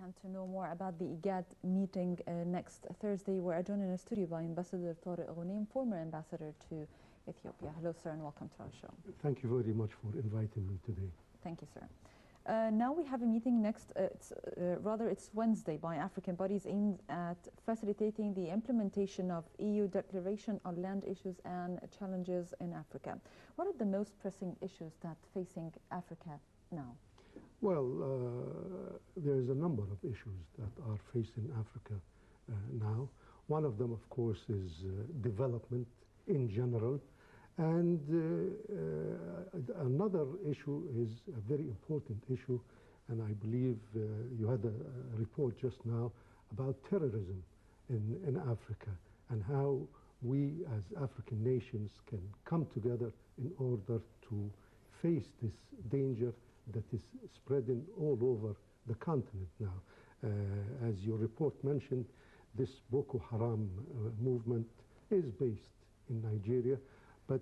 And to know more about the IGAD meeting next Thursday, we're joined in a studio by Ambassador Tareq, Ghoneim, former ambassador to Ethiopia. Hello, sir, and welcome to our show. Thank you very much for inviting me today. Thank you, sir. Now we have a meeting next, it's Wednesday, by African bodies aimed at facilitating the implementation of EU Declaration on Land Issues and Challenges in Africa. What are the most pressing issues that facing Africa now? Well, there's a number of issues that are facing Africa now. One of them, of course, is development in general. And another issue is a very important issue, and I believe you had a report just now about terrorism in Africa and how we as African nations can come together in order to face this danger that is spreading all over the continent now. As your report mentioned, this Boko Haram movement is based in Nigeria, but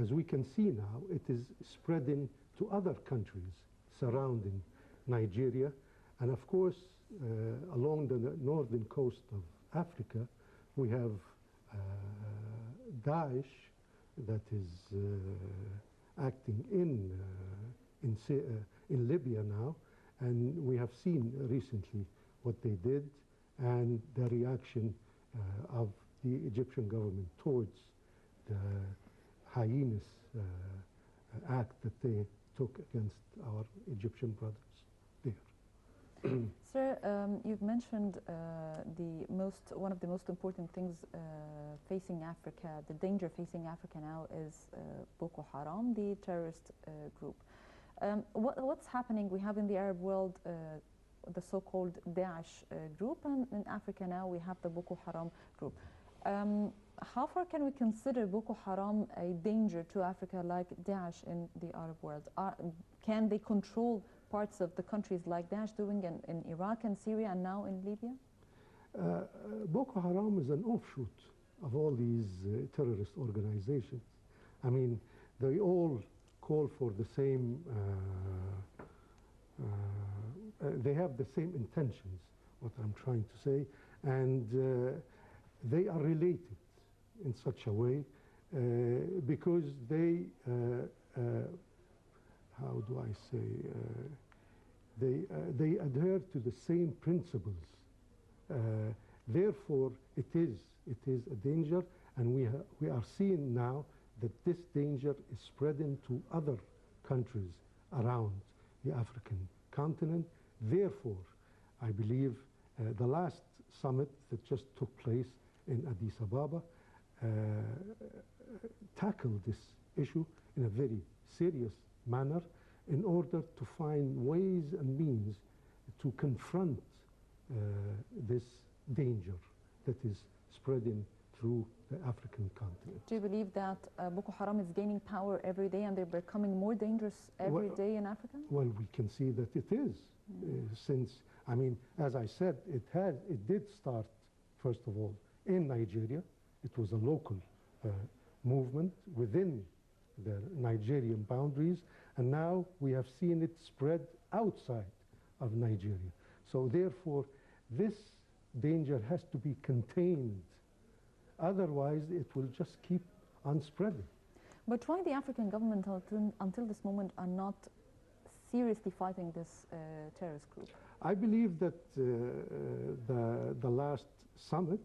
as we can see now, it is spreading to other countries surrounding Nigeria. And of course, along the northern coast of Africa, we have Daesh that is acting in Libya now, and we have seen recently what they did and the reaction of the Egyptian government towards the heinous act that they took against our Egyptian brothers there. Sir, you've mentioned one of the most important things facing Africa, the danger facing Africa now is Boko Haram, the terrorist group. What's happening? We have in the Arab world the so-called Daesh group, and in Africa now we have the Boko Haram group. How far can we consider Boko Haram a danger to Africa like Daesh in the Arab world? Can they control parts of the countries like Daesh doing in Iraq and Syria and now in Libya? Boko Haram is an offshoot of all these terrorist organizations. I mean, they all call for the same, they have the same intentions, what I'm trying to say, and they are related in such a way because they, how do I say, they adhere to the same principles. Therefore, it is a danger, and we are seeing now that this danger is spreading to other countries around the African continent. Therefore, I believe the last summit that just took place in Addis Ababa tackled this issue in a very serious manner in order to find ways and means to confront this danger that is spreading through the African continent. Do you believe that Boko Haram is gaining power every day and they're becoming more dangerous every day in Africa? Well, we can see that it is. Since, I mean, as I said, it did start, first of all, in Nigeria. It was a local movement within the Nigerian boundaries, and now we have seen it spread outside of Nigeria. So therefore, this danger has to be contained. Otherwise, it will just keep on spreading. But why the African government until this moment are not seriously fighting this terrorist group? I believe that the last summit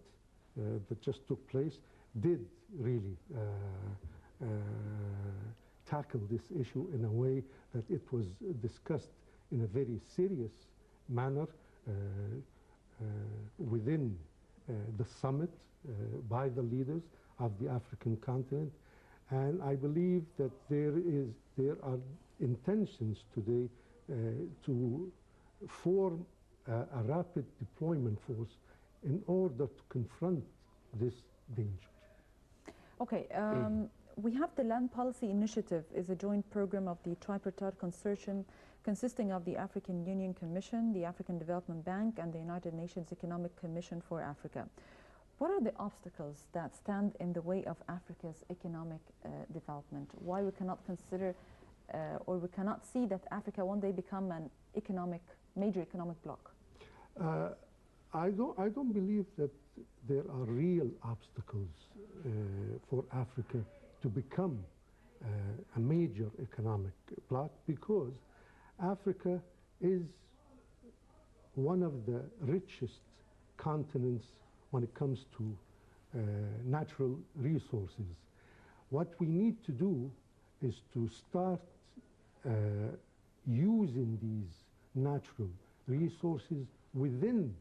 that just took place did really tackle this issue in a way that it was discussed in a very serious manner within the summit by the leaders of the African continent. And I believe that there are intentions today to form a rapid deployment force in order to confront this danger. Okay, we have the Land Policy Initiative is a joint program of the tripartite consortium consisting of the African Union Commission, the African Development Bank, and the United Nations Economic Commission for Africa. What are the obstacles that stand in the way of Africa's economic development? Why we cannot consider or we cannot see that Africa one day become an major economic bloc? I don't believe that there are real obstacles for Africa to become a major economic bloc, because Africa is one of the richest continents when it comes to natural resources. What we need to do is to start using these natural resources within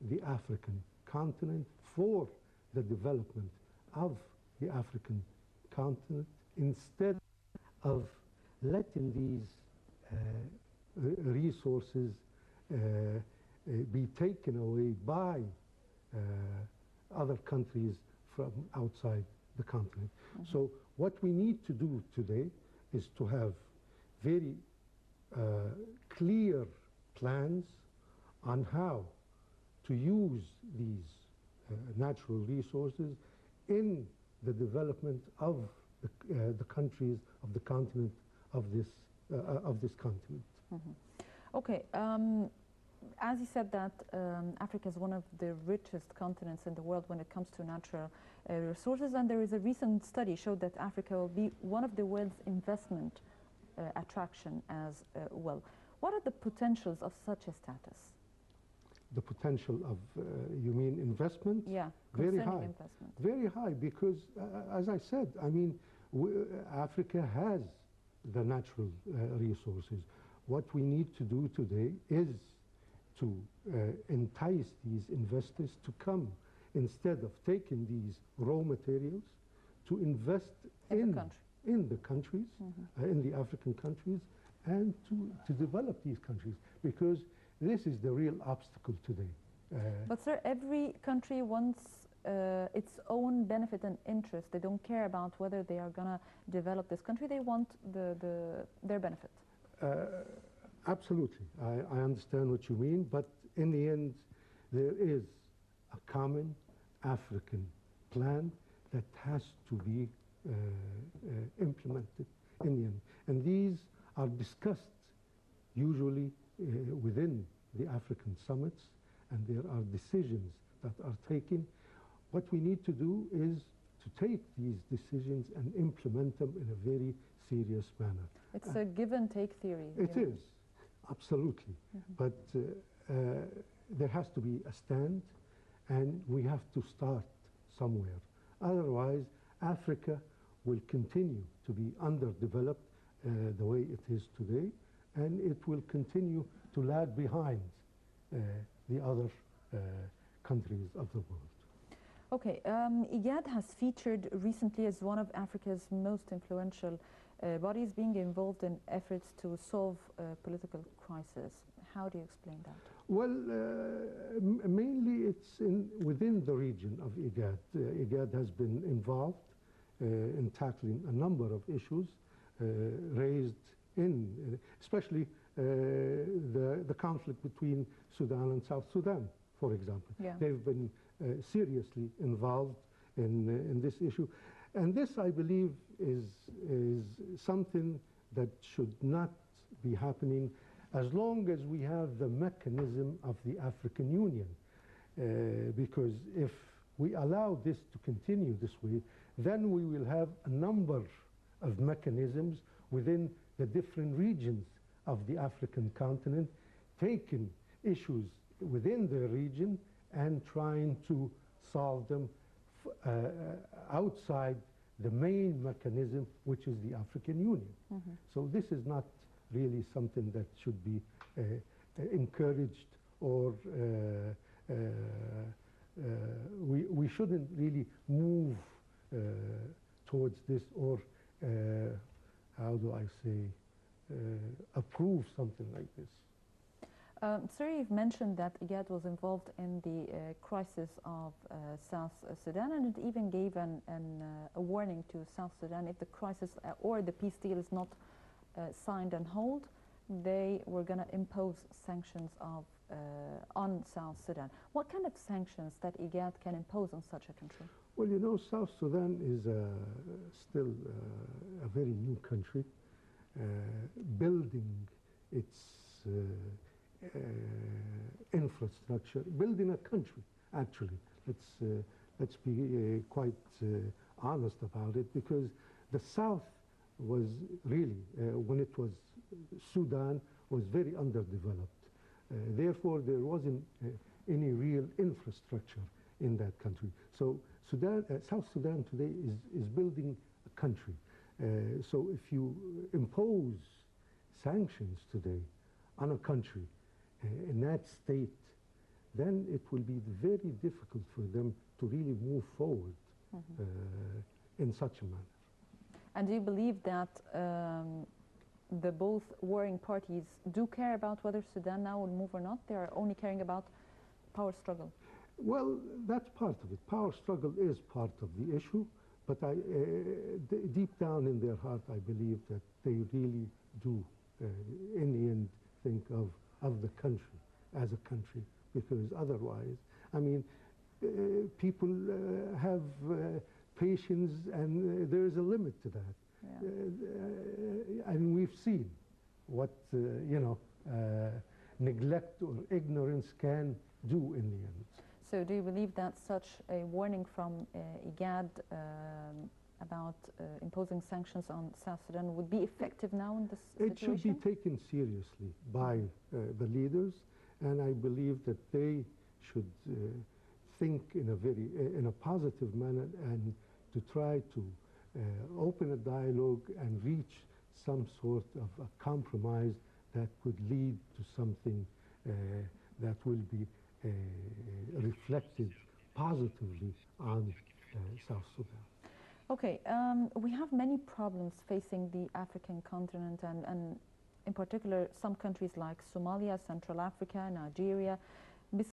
the African continent for the development of the African continent, instead of letting these resources be taken away by other countries from outside the continent. Mm-hmm. So what we need to do today is to have very clear plans on how to use these natural resources in the development of the countries of the continent of this continent. Mm-hmm. Okay. As you said that Africa is one of the richest continents in the world when it comes to natural resources, and there is a recent study showed that Africa will be one of the world's investment attraction as well. What are the potentials of such a status? The potential of, you mean investment? Yeah, very high. Investment. Very high, because as I said, I mean, Africa has the natural resources. What we need to do today is to entice these investors to come, instead of taking these raw materials, to invest in the countries, mm-hmm. In the African countries, and to develop these countries, because this is the real obstacle today. But sir, every country wants its own benefit and interest. They don't care about whether they are going to develop this country. They want their benefit. Absolutely. I understand what you mean, but in the end, there is a common African plan that has to be implemented in the end. And these are discussed usually within the African summits, and there are decisions that are taken. What we need to do is to take these decisions and implement them in a very serious manner. It's a give and take theory. It is, absolutely. Mm-hmm. But there has to be a stand, and we have to start somewhere. Otherwise, Africa will continue to be underdeveloped the way it is today, and it will continue to lag behind the other countries of the world. Okay, IGAD has featured recently as one of Africa's most influential bodies being involved in efforts to solve political crisis. How do you explain that? Well, mainly it's within the region of IGAD. IGAD has been involved in tackling a number of issues raised in, especially the conflict between Sudan and South Sudan, for example. Yeah. They've been seriously involved in this issue. And this, I believe, is something that should not be happening as long as we have the mechanism of the African Union. Because if we allow this to continue this way, then we will have a number of mechanisms within the different regions of the African continent, taking issues within their region and trying to solve them outside the main mechanism, which is the African Union. Mm-hmm. So this is not really something that should be encouraged, or we shouldn't really move towards this, or how do I say, approve something like this. Sir, you've mentioned that IGAD was involved in the crisis of South Sudan, and it even gave a warning to South Sudan: if the crisis or the peace deal is not signed and hold, they were going to impose sanctions on South Sudan. What kind of sanctions that IGAD can impose on such a country? Well, you know, South Sudan is still a very new country, building its infrastructure, building a country, actually. Let's be quite honest about it, because the South was really, when it was Sudan, was very underdeveloped. Therefore, there wasn't any real infrastructure in that country. So Sudan, South Sudan today is building a country. So if you impose sanctions today on a country in that state, then it will be very difficult for them to really move forward in such a manner. And do you believe that the both warring parties do care about whether Sudan now will move or not? They are only caring about power struggle. Well, that's part of it. Power struggle is part of the issue, but deep down in their heart, I believe that they really do, in the end, think of the country as a country, because otherwise, I mean, people have patience, and there is a limit to that. Yeah. And we've seen what, neglect or ignorance can do in the end. So do you believe that such a warning from IGAD about imposing sanctions on South Sudan would be effective now in this situation? It should be taken seriously by the leaders, and I believe that they should think in a positive manner and to try to open a dialogue and reach some sort of a compromise that could lead to something that will be reflected positively on South Sudan. Okay, we have many problems facing the African continent, and in particular some countries like Somalia, Central Africa, Nigeria.